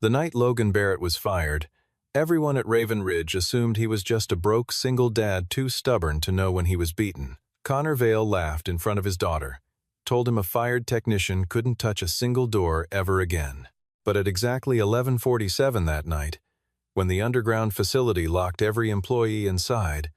The night Logan Barrett was fired, everyone at Raven Ridge assumed he was just a broke single dad too stubborn to know when he was beaten. Connor Vale laughed in front of his daughter, told him a fired technician couldn't touch a single door ever again. But at exactly 11:47 that night, when the underground facility locked every employee inside,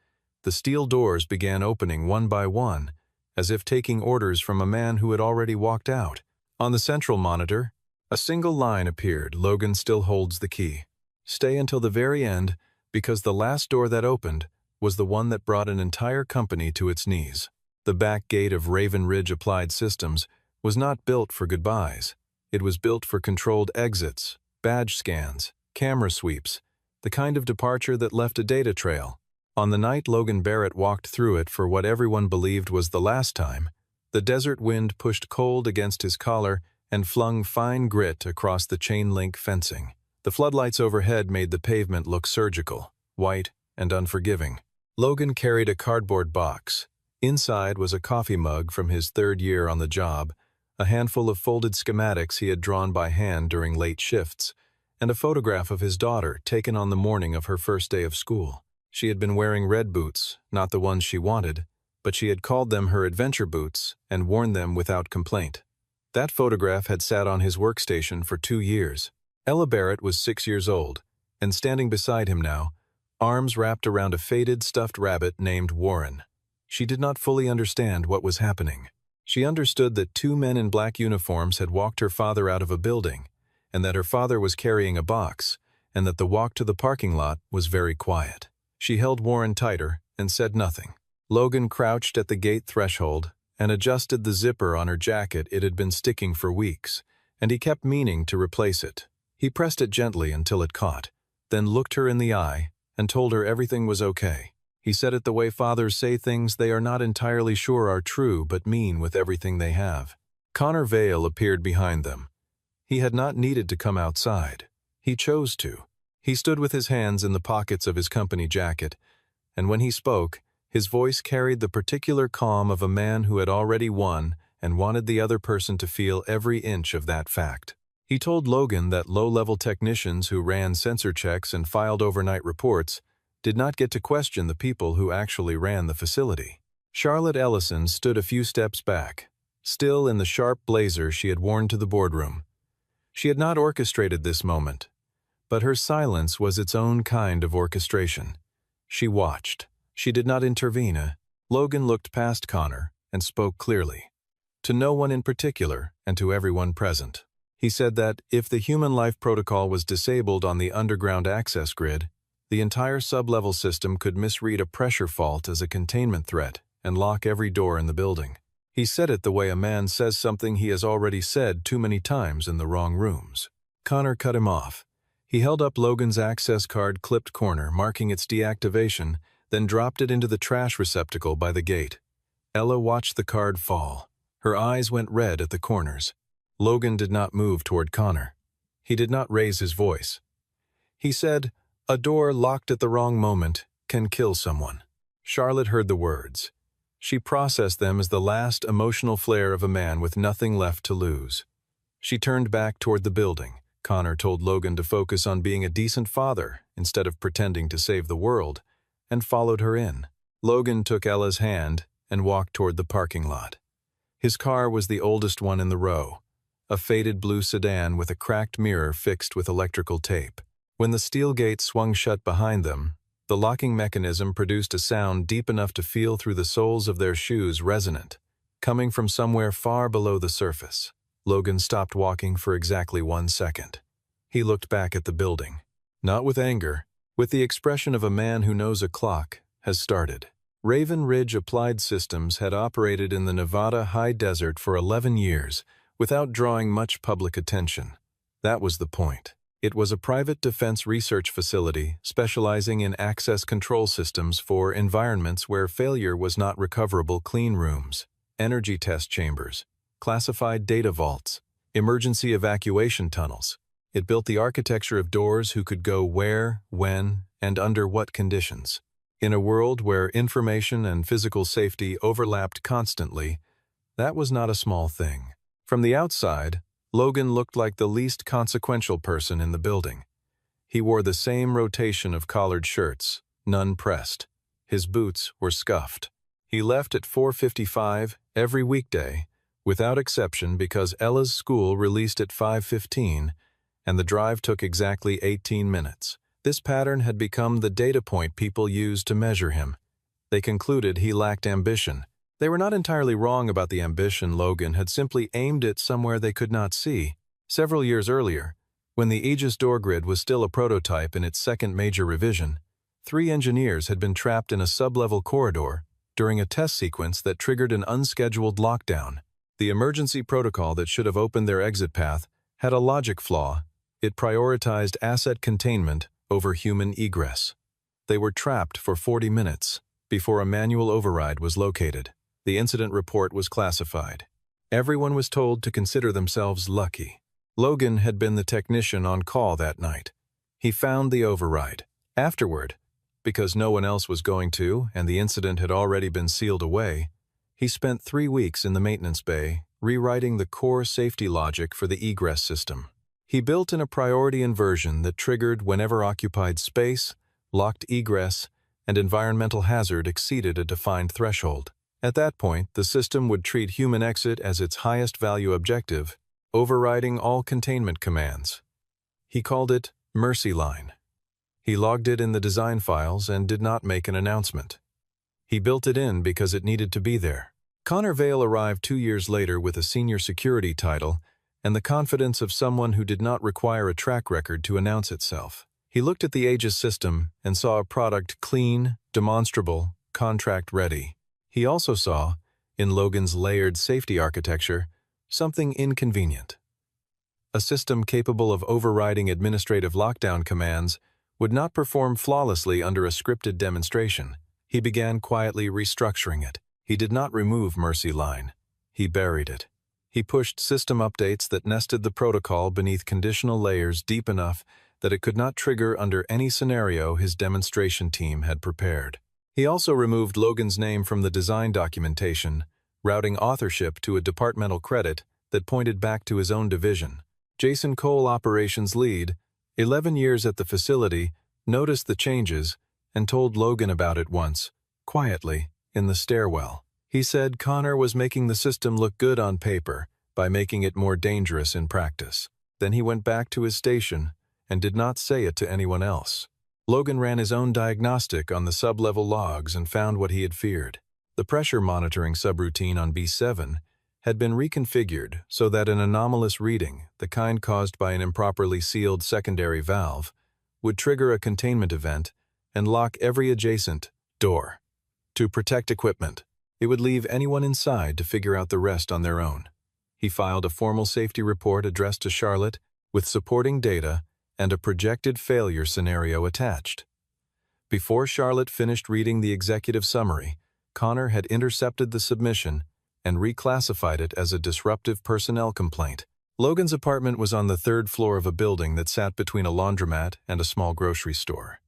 the steel doors began opening one by one, as if taking orders from a man who had already walked out. On the central monitor, a single line appeared. Logan still holds the key. Stay until the very end, because the last door that opened was the one that brought an entire company to its knees. The back gate of Raven Ridge Applied Systems was not built for goodbyes. It was built for controlled exits, badge scans, camera sweeps, the kind of departure that left a data trail. On the night Logan Barrett walked through it for what everyone believed was the last time, the desert wind pushed cold against his collar and flung fine grit across the chain-link fencing. The floodlights overhead made the pavement look surgical, white, and unforgiving. Logan carried a cardboard box. Inside was a coffee mug from his third year on the job, a handful of folded schematics he had drawn by hand during late shifts, and a photograph of his daughter taken on the morning of her first day of school. She had been wearing red boots, not the ones she wanted, but she had called them her adventure boots and worn them without complaint. That photograph had sat on his workstation for 2 years. Ella Barrett was 6 years old, and standing beside him now, arms wrapped around a faded stuffed rabbit named Warren. She did not fully understand what was happening. She understood that 2 men in black uniforms had walked her father out of a building, and that her father was carrying a box, and that the walk to the parking lot was very quiet. She held Warren tighter and said nothing. Logan crouched at the gate threshold and adjusted the zipper on her jacket. It had been sticking for weeks, and he kept meaning to replace it. He pressed it gently until it caught, then looked her in the eye and told her everything was okay. He said it the way fathers say things they are not entirely sure are true but mean with everything they have. Connor Vale appeared behind them. He had not needed to come outside. He chose to. He stood with his hands in the pockets of his company jacket, and when he spoke, his voice carried the particular calm of a man who had already won and wanted the other person to feel every inch of that fact. He told Logan that low-level technicians who ran sensor checks and filed overnight reports did not get to question the people who actually ran the facility. Charlotte Ellison stood a few steps back, still in the sharp blazer she had worn to the boardroom. She had not orchestrated this moment, but her silence was its own kind of orchestration. She watched. She did not intervene. Logan looked past Connor and spoke clearly. To no one in particular, and to everyone present. He said that if the human life protocol was disabled on the underground access grid, the entire sub-level system could misread a pressure fault as a containment threat and lock every door in the building. He said it the way a man says something he has already said too many times in the wrong rooms. Connor cut him off. He held up Logan's access card clipped corner, marking its deactivation, then dropped it into the trash receptacle by the gate. Ella watched the card fall. Her eyes went red at the corners. Logan did not move toward Connor. He did not raise his voice. He said, "A door locked at the wrong moment can kill someone." Charlotte heard the words. She processed them as the last emotional flare of a man with nothing left to lose. She turned back toward the building. Connor told Logan to focus on being a decent father instead of pretending to save the world, and followed her in. Logan took Ella's hand and walked toward the parking lot. His car was the oldest one in the row, a faded blue sedan with a cracked mirror fixed with electrical tape. When the steel gate swung shut behind them, the locking mechanism produced a sound deep enough to feel through the soles of their shoes resonant, coming from somewhere far below the surface. Logan stopped walking for exactly 1 second. He looked back at the building, not with anger, with the expression of a man who knows a clock has started. Raven Ridge Applied Systems had operated in the Nevada high desert for 11 years without drawing much public attention. That was the point. It was a private defense research facility specializing in access control systems for environments where failure was not recoverable: clean rooms, energy test chambers, classified data vaults, emergency evacuation tunnels. It built the architecture of doors who could go where, when, and under what conditions. In a world where information and physical safety overlapped constantly, that was not a small thing. From the outside, Logan looked like the least consequential person in the building. He wore the same rotation of collared shirts, none pressed. His boots were scuffed. He left at 4:55 every weekday, without exception, because Ella's school released at 5:15, and the drive took exactly 18 minutes. This pattern had become the data point people used to measure him. They concluded he lacked ambition. They were not entirely wrong about the ambition. Logan had simply aimed it somewhere they could not see. Several years earlier, when the Aegis door grid was still a prototype in its second major revision, 3 engineers had been trapped in a sub-level corridor during a test sequence that triggered an unscheduled lockdown. The emergency protocol that should have opened their exit path had a logic flaw. It prioritized asset containment over human egress. They were trapped for 40 minutes before a manual override was located. The incident report was classified. Everyone was told to consider themselves lucky. Logan had been the technician on call that night. He found the override. Afterward, because no one else was going to and the incident had already been sealed away, he spent 3 weeks in the maintenance bay rewriting the core safety logic for the egress system. He built in a priority inversion that triggered whenever occupied space, locked egress, and environmental hazard exceeded a defined threshold. At that point, the system would treat human exit as its highest value objective, overriding all containment commands. He called it Mercy Line. He logged it in the design files and did not make an announcement. He built it in because it needed to be there. Connor Vale arrived 2 years later with a senior security title and the confidence of someone who did not require a track record to announce itself. He looked at the Aegis system and saw a product clean, demonstrable, contract-ready. He also saw, in Logan's layered safety architecture, something inconvenient. A system capable of overriding administrative lockdown commands would not perform flawlessly under a scripted demonstration. He began quietly restructuring it. He did not remove Mercy Line. He buried it. He pushed system updates that nested the protocol beneath conditional layers deep enough that it could not trigger under any scenario his demonstration team had prepared. He also removed Logan's name from the design documentation, routing authorship to a departmental credit that pointed back to his own division. Jason Cole, operations lead, 11 years at the facility, noticed the changes and told Logan about it once, quietly, in the stairwell. He said Connor was making the system look good on paper by making it more dangerous in practice. Then he went back to his station and did not say it to anyone else. Logan ran his own diagnostic on the sub-level logs and found what he had feared. The pressure monitoring subroutine on B7 had been reconfigured so that an anomalous reading, the kind caused by an improperly sealed secondary valve, would trigger a containment event and lock every adjacent door. To protect equipment, it would leave anyone inside to figure out the rest on their own. He filed a formal safety report addressed to Charlotte with supporting data and a projected failure scenario attached. Before Charlotte finished reading the executive summary, Connor had intercepted the submission and reclassified it as a disruptive personnel complaint. Logan's apartment was on the 3rd floor of a building that sat between a laundromat and a small grocery store.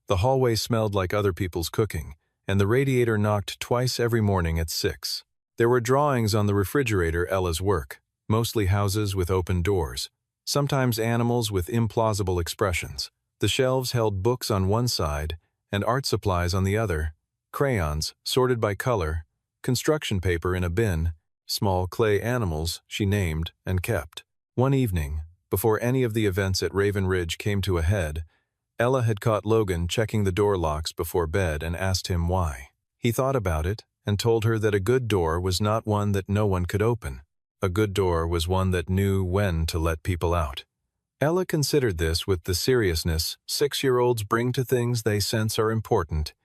The hallway smelled like other people's cooking, and the radiator knocked twice every morning at 6. There were drawings on the refrigerator Ella's work, mostly houses with open doors, sometimes animals with implausible expressions. The shelves held books on one side and art supplies on the other, crayons sorted by color, construction paper in a bin, small clay animals she named and kept. One evening, before any of the events at Raven Ridge came to a head, Ella had caught Logan checking the door locks before bed and asked him why. He thought about it and told her that a good door was not one that no one could open. A good door was one that knew when to let people out. Ella considered this with the seriousness 6-year-olds bring to things they sense are important,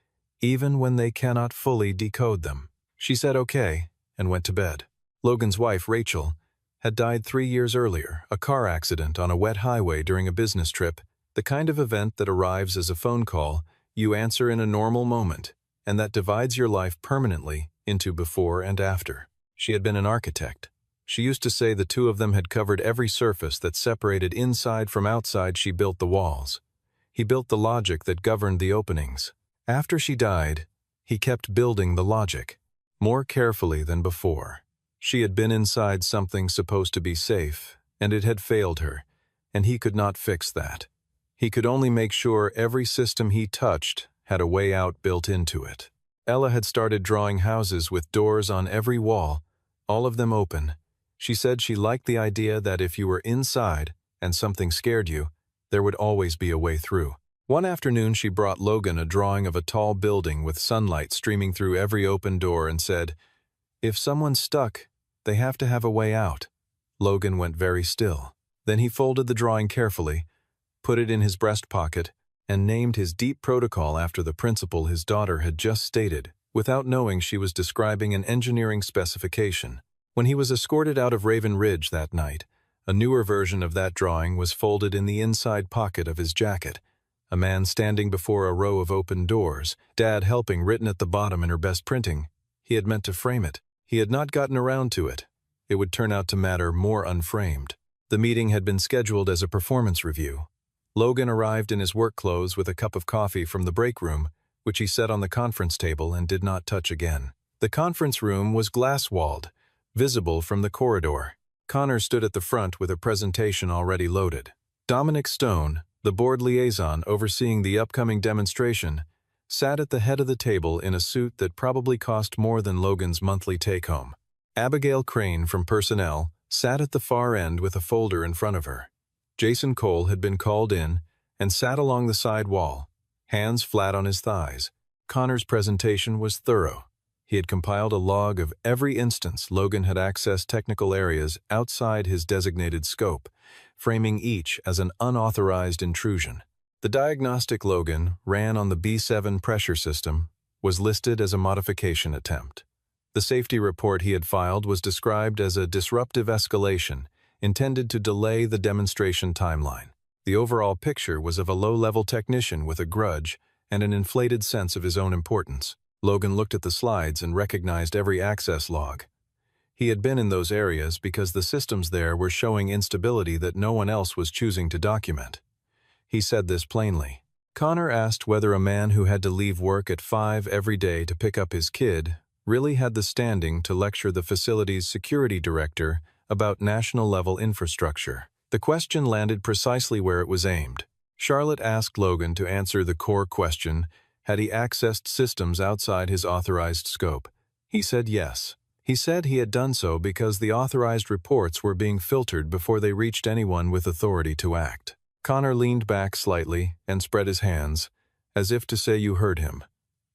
even when they cannot fully decode them. She said okay and went to bed. Logan's wife, Rachel, had died 3 years earlier, a car accident on a wet highway during a business trip, the kind of event that arrives as a phone call you answer in a normal moment, and that divides your life permanently into before and after. She had been an architect. She used to say the two of them had covered every surface that separated inside from outside. She built the walls. He built the logic that governed the openings. After she died, he kept building the logic, more carefully than before. She had been inside something supposed to be safe, and it had failed her, and he could not fix that. He could only make sure every system he touched had a way out built into it. Ella had started drawing houses with doors on every wall, all of them open. She said she liked the idea that if you were inside and something scared you, there would always be a way through. One afternoon she brought Logan a drawing of a tall building with sunlight streaming through every open door and said, "If someone's stuck, they have to have a way out." Logan went very still. Then he folded the drawing carefully, put it in his breast pocket, and named his deep protocol after the principle his daughter had just stated, without knowing she was describing an engineering specification. When he was escorted out of Raven Ridge that night, a newer version of that drawing was folded in the inside pocket of his jacket. A man standing before a row of open doors, Dad helping written at the bottom in her best printing. He had meant to frame it. He had not gotten around to it. It would turn out to matter more unframed. The meeting had been scheduled as a performance review. Logan arrived in his work clothes with a cup of coffee from the break room, which he set on the conference table and did not touch again. The conference room was glass-walled, visible from the corridor. Connor stood at the front with a presentation already loaded. Dominic Stone, the board liaison overseeing the upcoming demonstration, sat at the head of the table in a suit that probably cost more than Logan's monthly take-home. Abigail Crane from personnel sat at the far end with a folder in front of her. Jason Cole had been called in and sat along the side wall, hands flat on his thighs. Connor's presentation was thorough. He had compiled a log of every instance Logan had accessed technical areas outside his designated scope, framing each as an unauthorized intrusion. The diagnostic Logan ran on the B7 pressure system was listed as a modification attempt. The safety report he had filed was described as a disruptive escalation intended to delay the demonstration timeline. The overall picture was of a low-level technician with a grudge and an inflated sense of his own importance. Logan looked at the slides and recognized every access log. He had been in those areas because the systems there were showing instability that no one else was choosing to document. He said this plainly. Connor asked whether a man who had to leave work at 5 every day to pick up his kid really had the standing to lecture the facility's security director about national-level infrastructure. The question landed precisely where it was aimed. Charlotte asked Logan to answer the core question, had he accessed systems outside his authorized scope? He said yes. He said he had done so because the authorized reports were being filtered before they reached anyone with authority to act. Connor leaned back slightly and spread his hands, as if to say you heard him.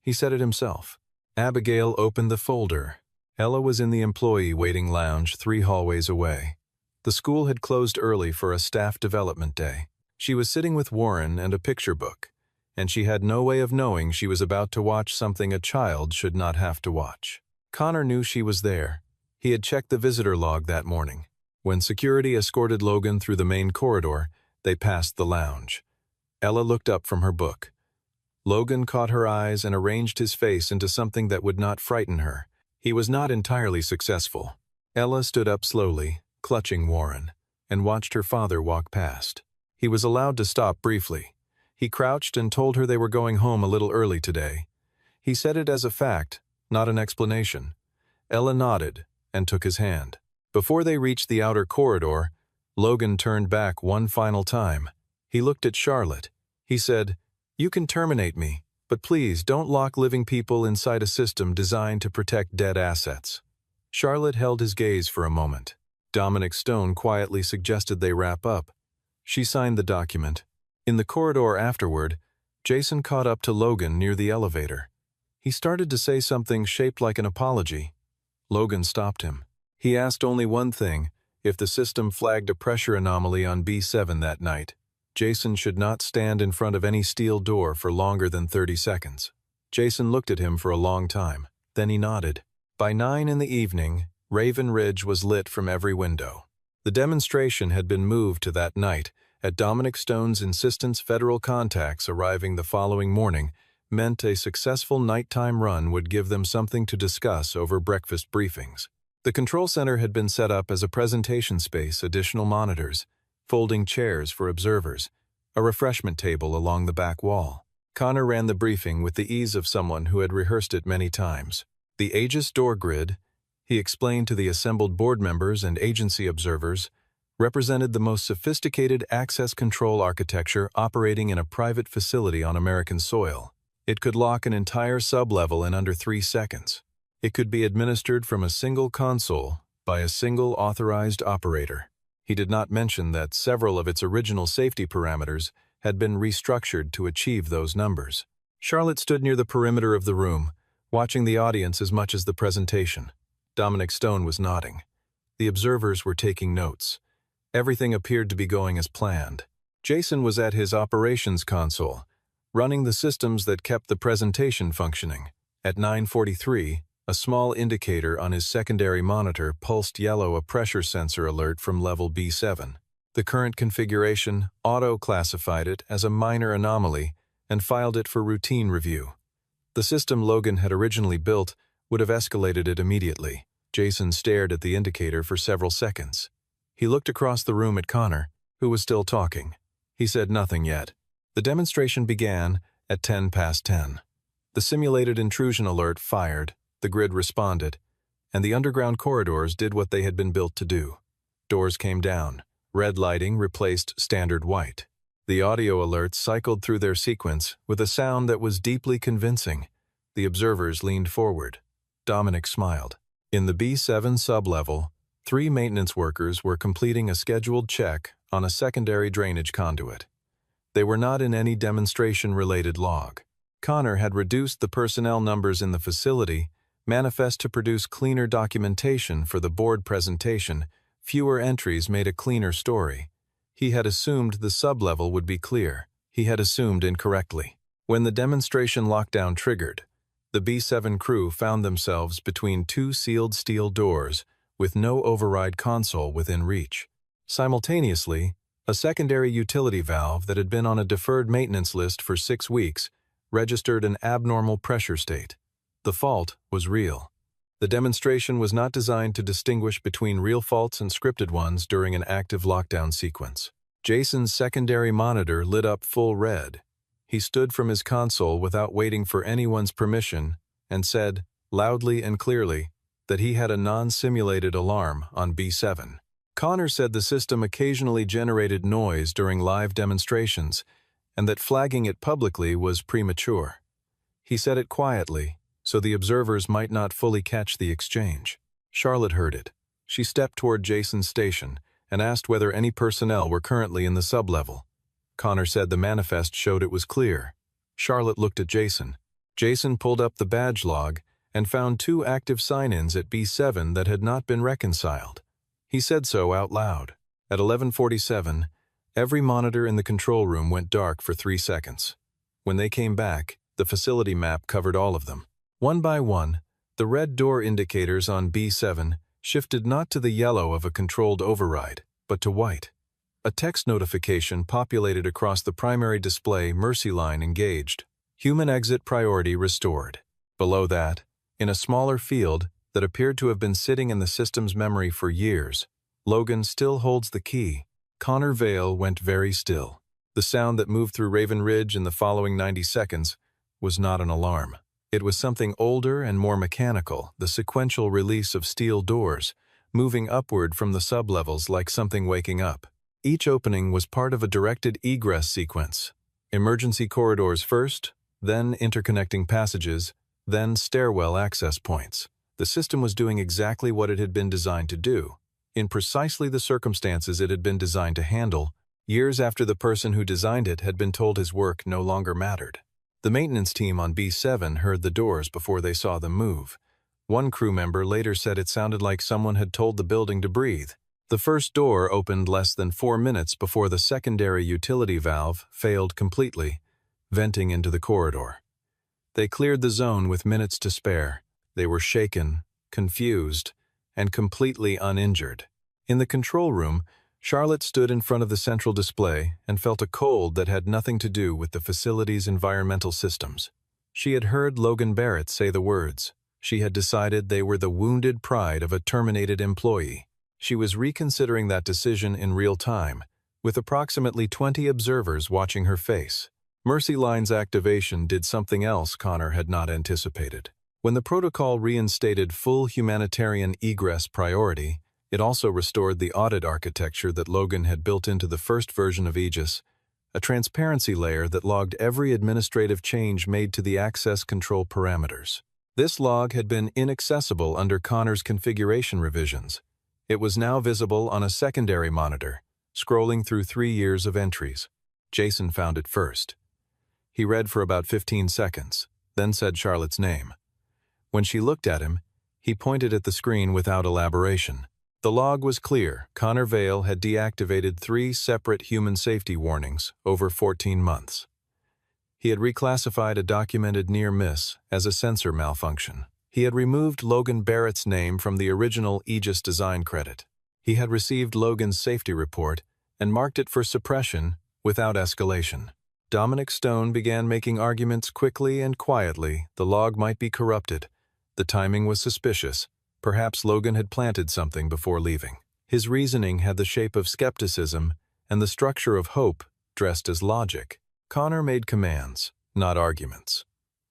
He said it himself. Abigail opened the folder. Ella was in the employee waiting lounge 3 hallways away. The school had closed early for a staff development day. She was sitting with Warren and a picture book, and she had no way of knowing she was about to watch something a child should not have to watch. Connor knew she was there. He had checked the visitor log that morning. When security escorted Logan through the main corridor, they passed the lounge. Ella looked up from her book. Logan caught her eyes and arranged his face into something that would not frighten her. He was not entirely successful. Ella stood up slowly, clutching Warren, and watched her father walk past. He was allowed to stop briefly. He crouched and told her they were going home a little early today. He said it as a fact, not an explanation. Ella nodded and took his hand. Before they reached the outer corridor, Logan turned back one final time. He looked at Charlotte. He said, "You can terminate me, but please don't lock living people inside a system designed to protect dead assets." Charlotte held his gaze for a moment. Dominic Stone quietly suggested they wrap up. She signed the document. In the corridor afterward, Jason caught up to Logan near the elevator. He started to say something shaped like an apology. Logan stopped him. He asked only one thing: if the system flagged a pressure anomaly on B7 that night, Jason should not stand in front of any steel door for longer than 30 seconds. Jason looked at him for a long time. Then he nodded. By 9 in the evening, Raven Ridge was lit from every window. The demonstration had been moved to that night. At Dominic Stone's insistence, federal contacts arriving the following morning meant a successful nighttime run would give them something to discuss over breakfast briefings. The control center had been set up as a presentation space, additional monitors, folding chairs for observers, a refreshment table along the back wall. Connor ran the briefing with the ease of someone who had rehearsed it many times. The Aegis door grid, he explained to the assembled board members and agency observers, represented the most sophisticated access control architecture operating in a private facility on American soil. It could lock an entire sublevel in under 3 seconds. It could be administered from a single console by a single authorized operator. He did not mention that several of its original safety parameters had been restructured to achieve those numbers. Charlotte stood near the perimeter of the room, watching the audience as much as the presentation. Dominic Stone was nodding. The observers were taking notes. Everything appeared to be going as planned. Jason was at his operations console, running the systems that kept the presentation functioning. At 9:43, a small indicator on his secondary monitor pulsed yellow a pressure sensor alert from level B7. The current configuration auto-classified it as a minor anomaly and filed it for routine review. The system Logan had originally built would have escalated it immediately. Jason stared at the indicator for several seconds. He looked across the room at Connor, who was still talking. He said nothing yet. The demonstration began at 10 past 10. The simulated intrusion alert fired, the grid responded, and the underground corridors did what they had been built to do. Doors came down. Red lighting replaced standard white. The audio alerts cycled through their sequence with a sound that was deeply convincing. The observers leaned forward. Dominic smiled. In the B7 sublevel, 3 maintenance workers were completing a scheduled check on a secondary drainage conduit. They were not in any demonstration-related log. Connor had reduced the personnel numbers in the facility, manifest to produce cleaner documentation for the board presentation. Fewer entries made a cleaner story. He had assumed the sublevel would be clear. He had assumed incorrectly. When the demonstration lockdown triggered, the B7 crew found themselves between 2 sealed steel doors with no override console within reach. Simultaneously, a secondary utility valve that had been on a deferred maintenance list for 6 weeks registered an abnormal pressure state. The fault was real. The demonstration was not designed to distinguish between real faults and scripted ones during an active lockdown sequence. Jason's secondary monitor lit up full red. He stood from his console without waiting for anyone's permission and said, loudly and clearly, that he had a non-simulated alarm on B7. Connor said the system occasionally generated noise during live demonstrations and that flagging it publicly was premature. He said it quietly, so the observers might not fully catch the exchange. Charlotte heard it. She stepped toward Jason's station and asked whether any personnel were currently in the sublevel. Connor said the manifest showed it was clear. Charlotte looked at Jason. Jason pulled up the badge log and found 2 active sign-ins at B7 that had not been reconciled. He said so out loud. At 11:47, every monitor in the control room went dark for 3 seconds. When they came back, the facility map covered all of them. One by one, the red door indicators on B7 shifted not to the yellow of a controlled override, but to white. A text notification populated across the primary display. Mercy line engaged. Human exit priority restored. Below that, in a smaller field that appeared to have been sitting in the system's memory for years, Logan still holds the key. Connor Vale went very still. The sound that moved through Raven Ridge in the following 90 seconds was not an alarm. It was something older and more mechanical, the sequential release of steel doors, moving upward from the sublevels like something waking up. Each opening was part of a directed egress sequence. Emergency corridors first, then interconnecting passages, then stairwell access points. The system was doing exactly what it had been designed to do, in precisely the circumstances it had been designed to handle, years after the person who designed it had been told his work no longer mattered. The maintenance team on B7 heard the doors before they saw them move. One crew member later said it sounded like someone had told the building to breathe. The first door opened less than 4 minutes before the secondary utility valve failed completely, venting into the corridor. They cleared the zone with minutes to spare. They were shaken, confused, and completely uninjured. In the control room, Charlotte stood in front of the central display and felt a cold that had nothing to do with the facility's environmental systems. She had heard Logan Barrett say the words. She had decided they were the wounded pride of a terminated employee. She was reconsidering that decision in real time, with approximately 20 observers watching her face. Mercy Line's activation did something else Connor had not anticipated. When the protocol reinstated full humanitarian egress priority, It also restored the audit architecture that Logan had built into the first version of Aegis, a transparency layer that logged every administrative change made to the access control parameters. This log had been inaccessible under Connor's configuration revisions. It was now visible on a secondary monitor, scrolling through 3 years of entries. Jason found it first. He read for about 15 seconds, then said Charlotte's name. When she looked at him, he pointed at the screen without elaboration. The log was clear. Connor Vale had deactivated 3 separate human safety warnings over 14 months. He had reclassified a documented near miss as a sensor malfunction. He had removed Logan Barrett's name from the original Aegis design credit. He had received Logan's safety report and marked it for suppression without escalation. Dominic Stone began making arguments quickly and quietly. The log might be corrupted. The timing was suspicious. Perhaps Logan had planted something before leaving. His reasoning had the shape of skepticism and the structure of hope dressed as logic. Connor made commands, not arguments.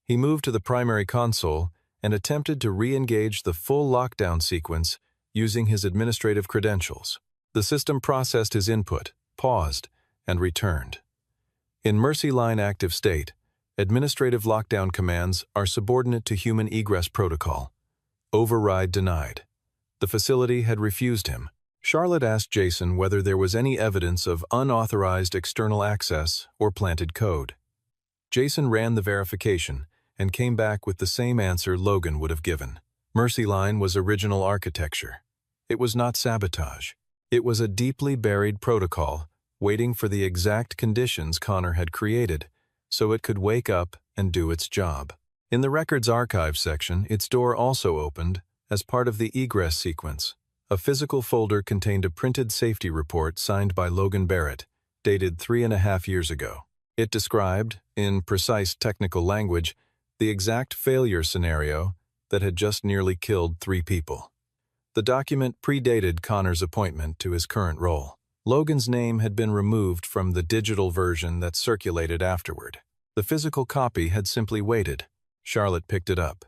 He moved to the primary console and attempted to re-engage the full lockdown sequence using his administrative credentials. The system processed his input, paused, and returned. In Mercy Line active state, administrative lockdown commands are subordinate to human egress protocol. Override denied. The facility had refused him. Charlotte asked Jason whether there was any evidence of unauthorized external access or planted code. Jason ran the verification and came back with the same answer Logan would have given. Mercy Line was original architecture. It was not sabotage. It was a deeply buried protocol waiting for the exact conditions Connor had created so it could wake up and do its job. In the Records Archive section, its door also opened as part of the egress sequence. A physical folder contained a printed safety report signed by Logan Barrett, dated 3.5 years ago. It described, in precise technical language, the exact failure scenario that had just nearly killed 3 people. The document predated Connor's appointment to his current role. Logan's name had been removed from the digital version that circulated afterward. The physical copy had simply waited. Charlotte picked it up.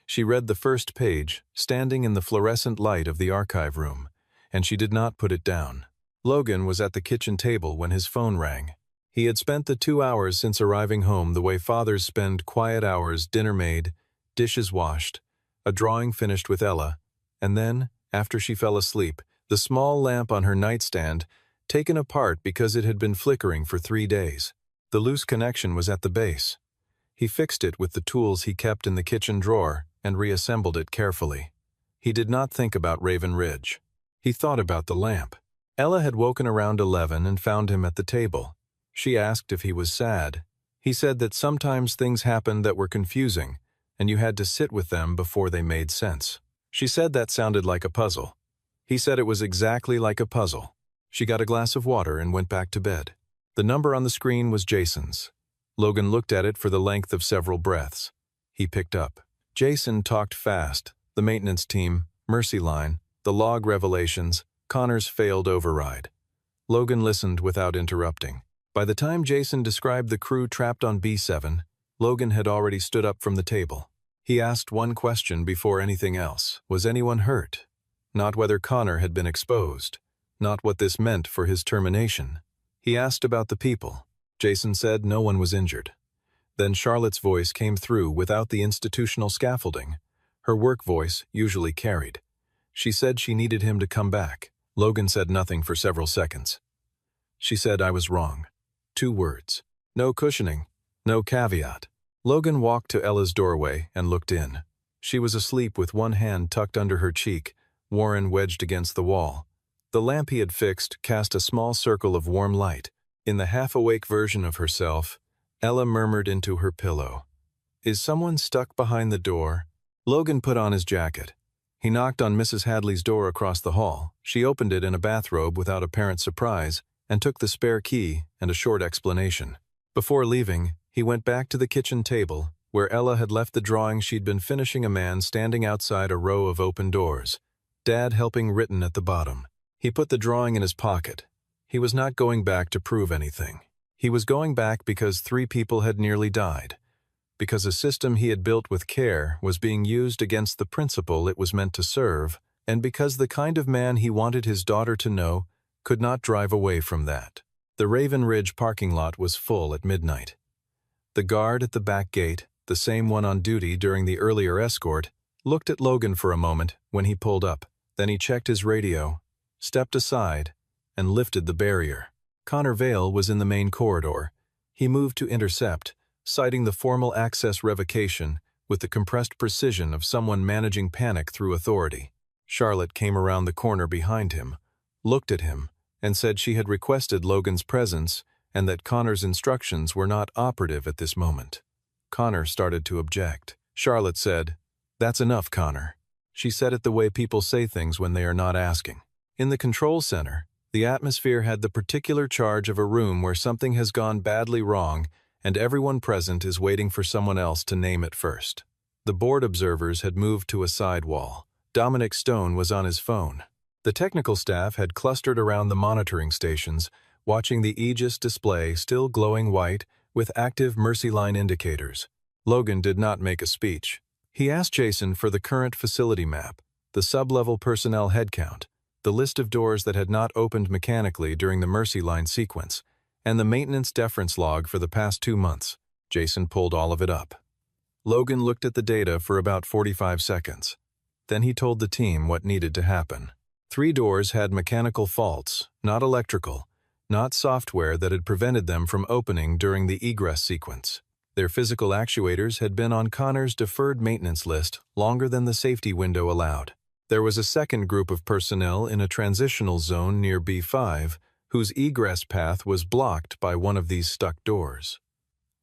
She read the first page, standing in the fluorescent light of the archive room, and she did not put it down. Logan was at the kitchen table when his phone rang. He had spent the 2 hours since arriving home the way fathers spend quiet hours, dinner made, dishes washed, a drawing finished with Ella, and then, after she fell asleep, the small lamp on her nightstand taken apart because it had been flickering for 3 days. The loose connection was at the base. He fixed it with the tools he kept in the kitchen drawer and reassembled it carefully. He did not think about Raven Ridge. He thought about the lamp. Ella had woken around 11 and found him at the table. She asked if he was sad. He said that sometimes things happened that were confusing, and you had to sit with them before they made sense. She said that sounded like a puzzle. He said it was exactly like a puzzle. She got a glass of water and went back to bed. The number on the screen was Jason's. Logan looked at it for the length of several breaths. He picked up. Jason talked fast. The maintenance team, Mercy Line, the log revelations, Connor's failed override. Logan listened without interrupting. By the time Jason described the crew trapped on B7, Logan had already stood up from the table. He asked one question before anything else. Was anyone hurt? Not whether Connor had been exposed. Not what this meant for his termination. He asked about the people. Jason said no one was injured. Then Charlotte's voice came through without the institutional scaffolding. Her work voice usually carried. She said she needed him to come back. Logan said nothing for several seconds. She said I was wrong. 2 words. No cushioning. No caveat. Logan walked to Ella's doorway and looked in. She was asleep with one hand tucked under her cheek, Warren wedged against the wall. The lamp he had fixed cast a small circle of warm light. In the half-awake version of herself, Ella murmured into her pillow, "Is someone stuck behind the door?" Logan put on his jacket. He knocked on Mrs. Hadley's door across the hall. She opened it in a bathrobe without apparent surprise and took the spare key and a short explanation. Before leaving, he went back to the kitchen table, where Ella had left the drawing she'd been finishing, a man standing outside a row of open doors, Dad helping written at the bottom. He put the drawing in his pocket. He was not going back to prove anything. He was going back because 3 people had nearly died, because a system he had built with care was being used against the principle it was meant to serve, and because the kind of man he wanted his daughter to know could not drive away from that. The Raven Ridge parking lot was full at midnight. The guard at the back gate, the same one on duty during the earlier escort, looked at Logan for a moment when he pulled up. Then he checked his radio, stepped aside, and lifted the barrier. Connor Vale was in the main corridor. He moved to intercept, citing the formal access revocation with the compressed precision of someone managing panic through authority. Charlotte came around the corner behind him, looked at him, and said she had requested Logan's presence and that Connor's instructions were not operative at this moment. Connor started to object. Charlotte said, "That's enough, Connor." She said it the way people say things when they are not asking. In the control center, the atmosphere had the particular charge of a room where something has gone badly wrong and everyone present is waiting for someone else to name it first. The board observers had moved to a side wall. Dominic Stone was on his phone. The technical staff had clustered around the monitoring stations, watching the Aegis display still glowing white with active Mercy Line indicators. Logan did not make a speech. He asked Jason for the current facility map, the sub-level personnel headcount, the list of doors that had not opened mechanically during the Mercy Line sequence, and the maintenance deference log for the past 2 months. Jason pulled all of it up. Logan looked at the data for about 45 seconds. Then he told the team what needed to happen. 3 doors had mechanical faults, not electrical, not software that had prevented them from opening during the egress sequence. Their physical actuators had been on Connor's deferred maintenance list longer than the safety window allowed. There was a second group of personnel in a transitional zone near B5, whose egress path was blocked by one of these stuck doors.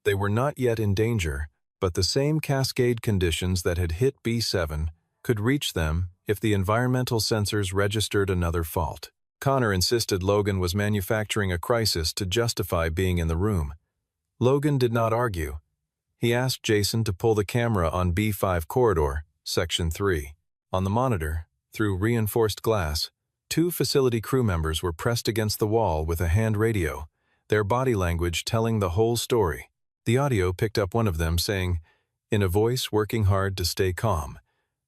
They were not yet in danger, but the same cascade conditions that had hit B7 could reach them if the environmental sensors registered another fault. Connor insisted Logan was manufacturing a crisis to justify being in the room. Logan did not argue. He asked Jason to pull the camera on B5 corridor, Section 3. On the monitor, through reinforced glass, 2 facility crew members were pressed against the wall with a hand radio, their body language telling the whole story. The audio picked up one of them saying, in a voice working hard to stay calm,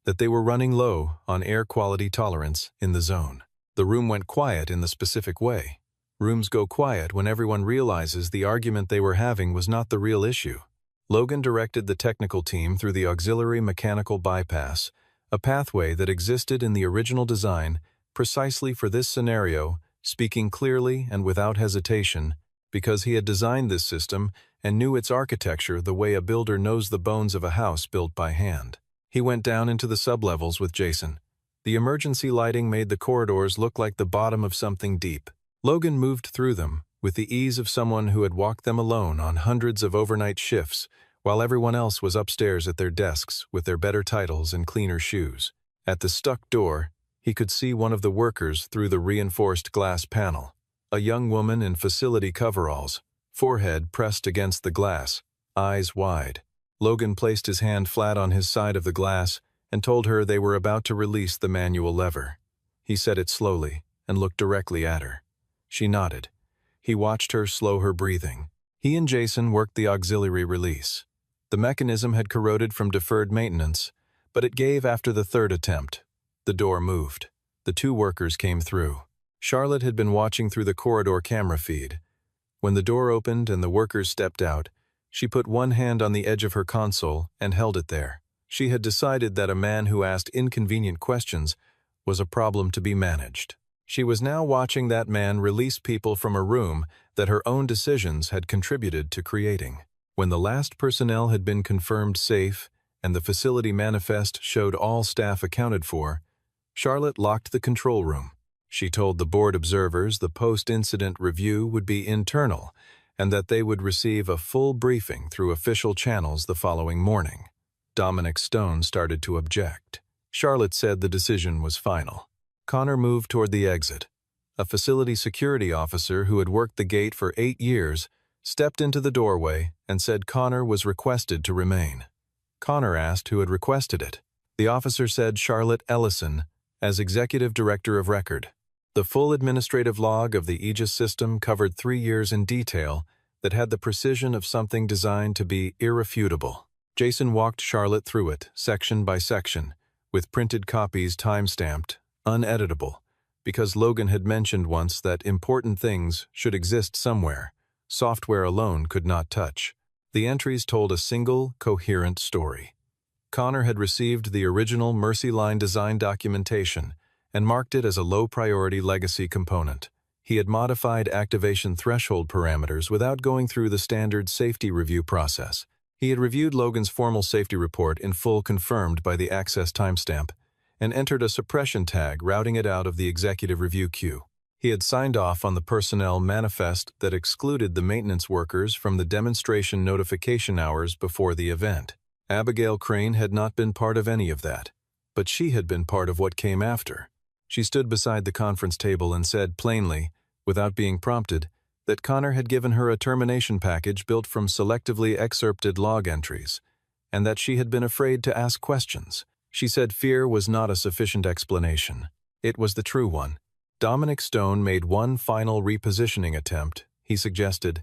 that they were running low on air quality tolerance in the zone. The room went quiet in the specific way. Rooms go quiet when everyone realizes the argument they were having was not the real issue. Logan directed the technical team through the auxiliary mechanical bypass, a pathway that existed in the original design precisely for this scenario, speaking clearly and without hesitation, because he had designed this system and knew its architecture the way a builder knows the bones of a house built by hand. He went down into the sublevels with Jason. The emergency lighting made the corridors look like the bottom of something deep. Logan moved through them with the ease of someone who had walked them alone on hundreds of overnight shifts, while everyone else was upstairs at their desks with their better titles and cleaner shoes. At the stuck door, he could see one of the workers through the reinforced glass panel. A young woman in facility coveralls, forehead pressed against the glass, eyes wide. Logan placed his hand flat on his side of the glass and told her they were about to release the manual lever. He said it slowly and looked directly at her. She nodded. He watched her slow her breathing. He and Jason worked the auxiliary release. The mechanism had corroded from deferred maintenance, but it gave after the 3rd attempt. The door moved. The 2 workers came through. Charlotte had been watching through the corridor camera feed. When the door opened and the workers stepped out, she put one hand on the edge of her console and held it there. She had decided that a man who asked inconvenient questions was a problem to be managed. She was now watching that man release people from a room that her own decisions had contributed to creating. When the last personnel had been confirmed safe and the facility manifest showed all staff accounted for, Charlotte locked the control room. She told the board observers the post-incident review would be internal and that they would receive a full briefing through official channels the following morning. Dominic Stone started to object. Charlotte said the decision was final. Connor moved toward the exit. A facility security officer who had worked the gate for 8 years stepped into the doorway and said Connor was requested to remain. Connor asked who had requested it. The officer said Charlotte Ellison, as Executive Director of Record. The full administrative log of the Aegis system covered 3 years in detail that had the precision of something designed to be irrefutable. Jason walked Charlotte through it, section by section, with printed copies time-stamped, uneditable, because Logan had mentioned once that important things should exist somewhere. Software alone could not touch. The entries told a single, coherent story. Connor had received the original Mercy Line design documentation and marked it as a low-priority legacy component. He had modified activation threshold parameters without going through the standard safety review process. He had reviewed Logan's formal safety report in full, confirmed by the access timestamp, and entered a suppression tag routing it out of the executive review queue. He had signed off on the personnel manifest that excluded the maintenance workers from the demonstration notification hours before the event. Abigail Crane had not been part of any of that, but she had been part of what came after. She stood beside the conference table and said plainly, without being prompted, that Connor had given her a termination package built from selectively excerpted log entries, and that she had been afraid to ask questions. She said fear was not a sufficient explanation. It was the true one. Dominic Stone made one final repositioning attempt. He suggested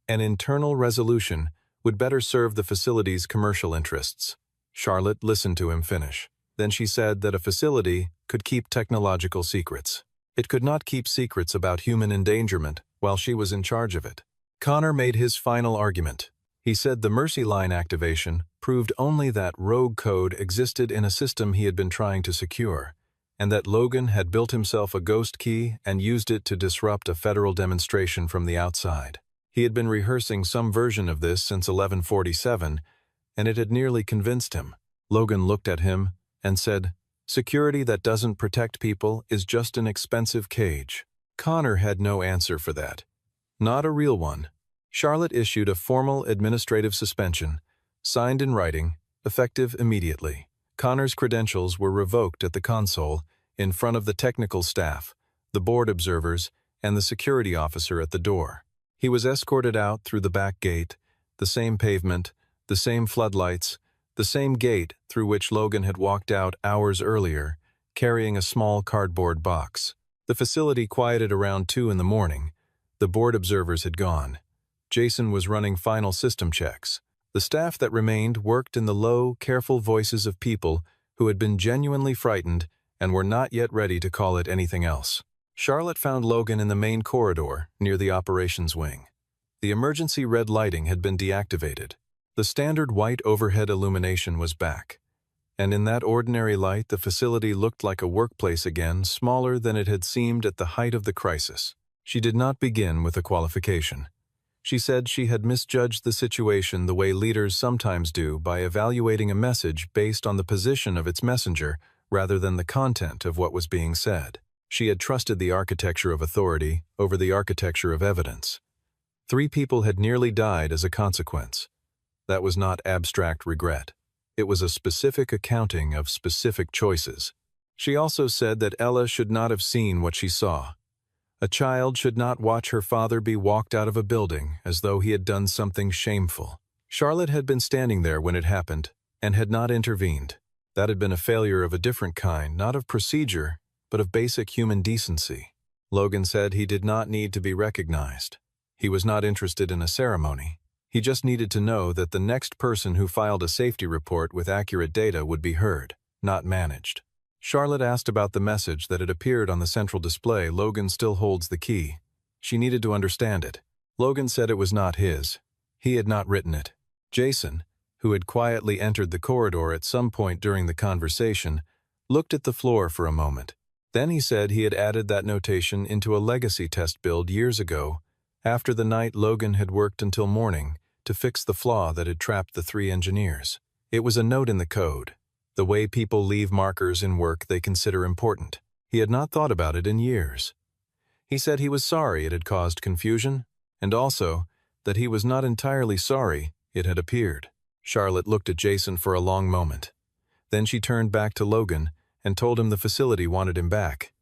an internal resolution would better serve the facility's commercial interests. Charlotte listened to him finish. Then she said that a facility could keep technological secrets. It could not keep secrets about human endangerment while she was in charge of it. Connor made his final argument. He said the Mercy Line activation proved only that rogue code existed in a system he had been trying to secure, and that Logan had built himself a ghost key and used it to disrupt a federal demonstration from the outside. He had been rehearsing some version of this since 1147, and it had nearly convinced him. Logan looked at him and said, "Security that doesn't protect people is just an expensive cage." Connor had no answer for that. Not a real one. Charlotte issued a formal administrative suspension, signed in writing, effective immediately. Connor's credentials were revoked at the console, in front of the technical staff, the board observers, and the security officer at the door. He was escorted out through the back gate, the same pavement, the same floodlights, the same gate through which Logan had walked out hours earlier, carrying a small cardboard box. The facility quieted around 2 in the morning. The board observers had gone. Jason was running final system checks. The staff that remained worked in the low, careful voices of people who had been genuinely frightened and were not yet ready to call it anything else. Charlotte found Logan in the main corridor near the operations wing. The emergency red lighting had been deactivated. The standard white overhead illumination was back, and in that ordinary light the facility looked like a workplace again, smaller than it had seemed at the height of the crisis. She did not begin with a qualification. She said she had misjudged the situation the way leaders sometimes do by evaluating a message based on the position of its messenger rather than the content of what was being said. She had trusted the architecture of authority over the architecture of evidence. 3 people had nearly died as a consequence. That was not abstract regret. It was a specific accounting of specific choices. She also said that Ella should not have seen what she saw. A child should not watch her father be walked out of a building as though he had done something shameful. Charlotte had been standing there when it happened and had not intervened. That had been a failure of a different kind, not of procedure, but of basic human decency. Logan said he did not need to be recognized. He was not interested in a ceremony. He just needed to know that the next person who filed a safety report with accurate data would be heard, not managed. Charlotte asked about the message that had appeared on the central display. Logan still holds the key. She needed to understand it. Logan said it was not his. He had not written it. Jason, who had quietly entered the corridor at some point during the conversation, looked at the floor for a moment. Then he said he had added that notation into a legacy test build years ago, after the night Logan had worked until morning to fix the flaw that had trapped the 3 engineers. It was a note in the code, the way people leave markers in work they consider important. He had not thought about it in years. He said he was sorry it had caused confusion, and also that he was not entirely sorry it had appeared. Charlotte looked at Jason for a long moment. Then she turned back to Logan and told him the facility wanted him back.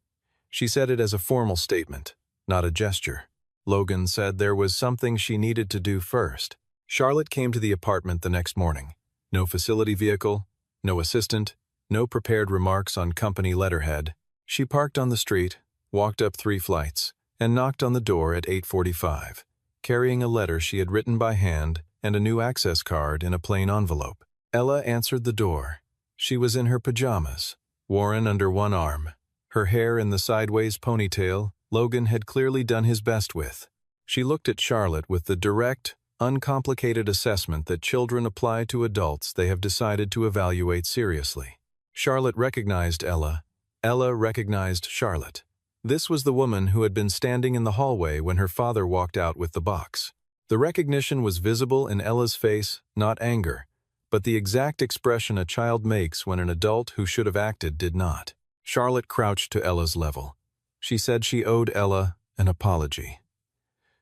She said it as a formal statement, not a gesture. Logan said there was something she needed to do first. Charlotte came to the apartment the next morning. No facility vehicle, no assistant, no prepared remarks on company letterhead. She parked on the street, walked up 3 flights, and knocked on the door at 8:45, carrying a letter she had written by hand and a new access card in a plain envelope. Ella answered the door. She was in her pajamas, Warren under one arm, Her hair in the sideways ponytail, Logan had clearly done his best with. She looked at Charlotte with the direct, uncomplicated assessment that children apply to adults they have decided to evaluate seriously. Charlotte recognized Ella. Ella recognized Charlotte. This was the woman who had been standing in the hallway when her father walked out with the box. The recognition was visible in Ella's face, not anger, but the exact expression a child makes when an adult who should have acted did not. Charlotte crouched to Ella's level. She said she owed Ella an apology.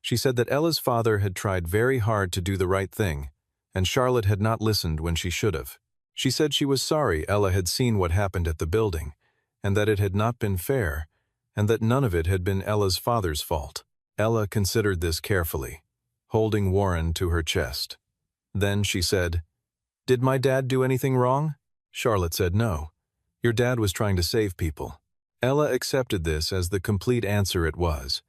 She said that Ella's father had tried very hard to do the right thing, and Charlotte had not listened when she should have. She said she was sorry Ella had seen what happened at the building, and that it had not been fair, and that none of it had been Ella's father's fault. Ella considered this carefully, holding Warren to her chest. Then she said, "Did my dad do anything wrong?" Charlotte said no. "Your dad was trying to save people." Ella accepted this as the complete answer it was.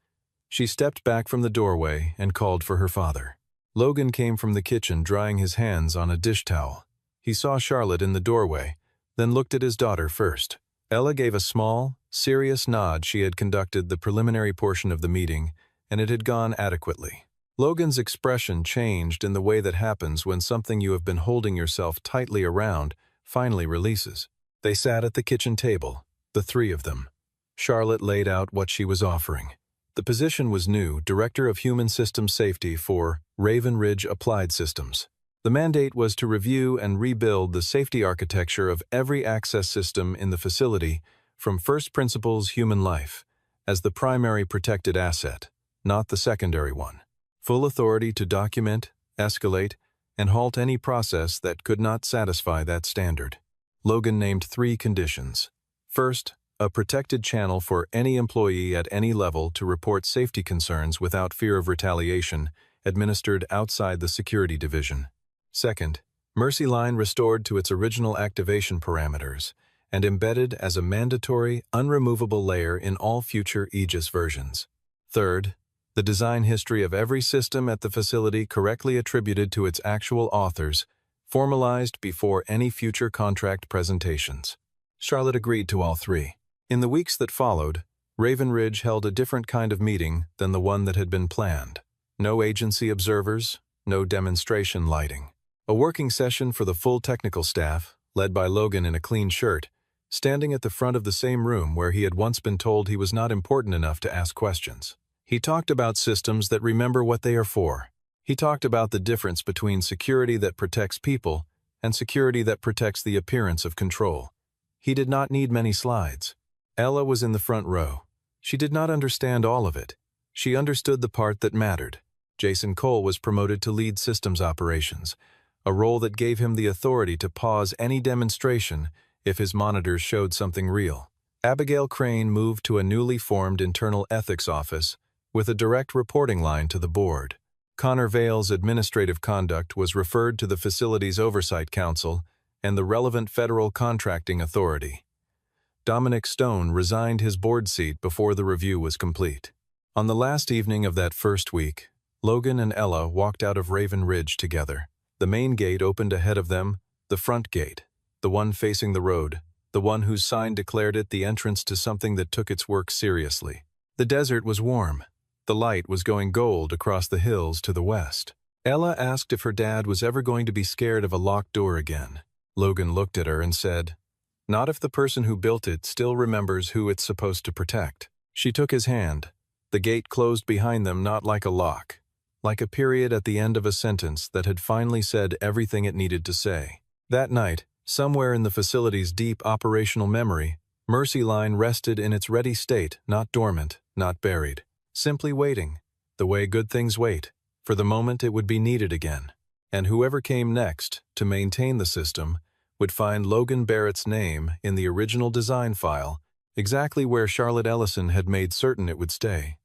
She stepped back from the doorway and called for her father. Logan came from the kitchen drying his hands on a dish towel. He saw Charlotte in the doorway, then looked at his daughter first. Ella gave a small, serious nod. She had conducted the preliminary portion of the meeting, and it had gone adequately. Logan's expression changed in the way that happens when something you have been holding yourself tightly around finally releases. They sat at the kitchen table, the three of them. Charlotte laid out what she was offering. The position was new, Director of Human Systems Safety for Raven Ridge Applied Systems. The mandate was to review and rebuild the safety architecture of every access system in the facility from first principles human life, as the primary protected asset, not the secondary one. Full authority to document, escalate, and halt any process that could not satisfy that standard. Logan named 3 conditions. First, a protected channel for any employee at any level to report safety concerns without fear of retaliation, administered outside the security division. Second, Mercy Line restored to its original activation parameters and embedded as a mandatory, unremovable layer in all future Aegis versions. Third, the design history of every system at the facility correctly attributed to its actual authors, formalized before any future contract presentations. Charlotte agreed to all 3. In the weeks that followed, Raven Ridge held a different kind of meeting than the one that had been planned. No agency observers, no demonstration lighting. A working session for the full technical staff, led by Logan in a clean shirt, standing at the front of the same room where he had once been told he was not important enough to ask questions. He talked about systems that remember what they are for. He talked about the difference between security that protects people and security that protects the appearance of control. He did not need many slides. Ella was in the front row. She did not understand all of it. She understood the part that mattered. Jason Cole was promoted to lead systems operations, a role that gave him the authority to pause any demonstration if his monitors showed something real. Abigail Crane moved to a newly formed internal ethics office with a direct reporting line to the board. Connor Vale's administrative conduct was referred to the facility's oversight council and the relevant federal contracting authority. Dominic Stone resigned his board seat before the review was complete. On the last evening of that first week, Logan and Ella walked out of Raven Ridge together. The main gate opened ahead of them, the front gate, the one facing the road, the one whose sign declared it the entrance to something that took its work seriously. The desert was warm. The light was going gold across the hills to the west. Ella asked if her dad was ever going to be scared of a locked door again. Logan looked at her and said, "Not if the person who built it still remembers who it's supposed to protect." She took his hand. The gate closed behind them, not like a lock, like a period at the end of a sentence that had finally said everything it needed to say. That night, somewhere in the facility's deep operational memory, Mercy Line rested in its ready state, not dormant, not buried. Simply waiting, the way good things wait, for the moment it would be needed again. And whoever came next to maintain the system would find Logan Barrett's name in the original design file, exactly where Charlotte Ellison had made certain it would stay.